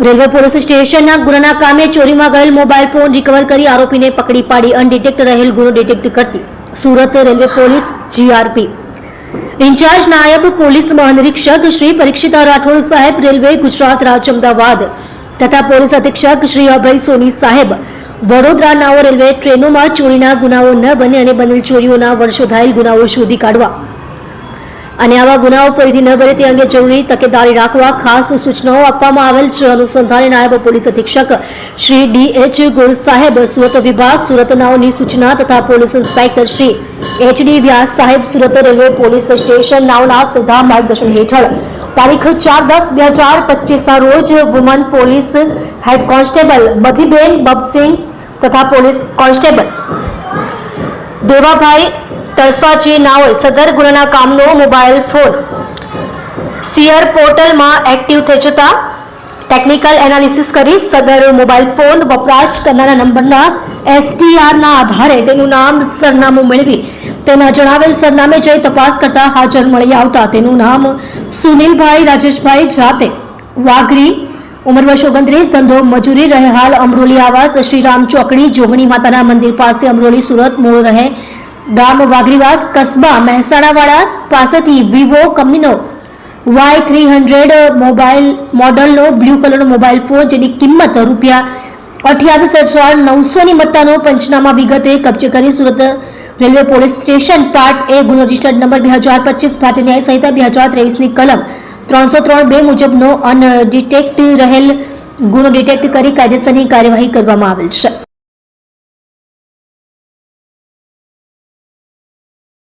Railway police સ્ટેશનના ગુનાના કામે ચોરીમાં ગયેલ મોબાઈલ ફોન રિકવર કરી આરોપીને પકડી પાડી અનડિટેક્ટ રહેલ ગુનો ડિટેક્ટ કરતી Surat railway police GRP incharge નાયબ પોલીસ મહાનિરીક્ષક શ્રી પરીક્ષિત રાઠોડ સાહેબ રેલવે ગુજરાત રાજ્ય અમદાવાદ તથા પોલીસ અધિક્ષક શ્રી અભય સોની સાહેબ વડોદરા નાઓ રેલવે ટ્રેનોમાં ચોરીના ગુનાઓ ન બને અને બનેલ ચોરીઓના વર્ષોધાયેલ ગુનાઓ શોધી કાઢવા અને આવા ગુનાઓ ફરીથી ન બને તે અંગે જરૂરી તકેદારી રાખવા ખાસ સૂચનાઓ આપવામાં આવેલ છે। અનુસંધાને નાયબ પોલીસ અધિક્ષક શ્રી ડી.એચ. ગોર સાહેબ સુરત વિભાગ સુરત નાઓની સૂચના તથા પોલીસ ઇન્સ્પેક્ટર શ્રી એચ.ડી. વ્યાસ સાહેબ સુરત રેલવે પોલીસ સ્ટેશન નાઓના સીધા માર્ગદર્શન હેઠળ તારીખ 4/10/2025ના રોજ વુમન પોલીસ હેડ કોન્સ્ટેબલ મધીબેન બબસિંહ તથા પોલીસ કોન્સ્ટેબલ દેવાભાઈ તળસાજી નાઓએ સદર ગુનાના કામનો મોબાઈલ ફોન સીઆર પોર્ટલમાં એક્ટિવ થઈ જતા ટેકનિકલ એનાલિસિસ કરી સદર મોબાઈલ ફોન વપરાશ કરનારા નંબરના એસટીઆરના આધારે તેનું નામ સરનામું મેળવી તેના જણાવેલ સરનામે જઈ તપાસ કરતા હાજર મળી આવતા તેનું નામ સુનિલભાઈ રાજેશભાઈ જાતે વાઘરી ઉંમર વર્ષ 29 ધંધો મજૂરી રહે હાલ અમરોલી આવાસ શ્રીરામ ચોકડી જોગણી માતાના મંદિર પાસે અમરોલી સુરત મૂળ રહે ગામ વાઘરીવાસ કસ્બા મહેસાણાવાળા પાસેથી વિવો કંપનીનો Y300 મોબાઈલ મોડલનો બ્લુ કલરનો મોબાઈલ ફોન જેની કિંમત ₹28,900ની મત્તાનો પંચનામા વિગતે કબજે કરી Surat railway police station part A ગુનો રજિસ્ટર્ડ નંબર 2025 ભારતીય ન્યાય સંહિતા 2023ની કલમ 303(2) મુજબનો અનડિટેક્ટ રહેલ ગુનો ડિટેક્ટ કરી કાયદેસરની કાર્યવાહી કરવામાં આવેલ છે।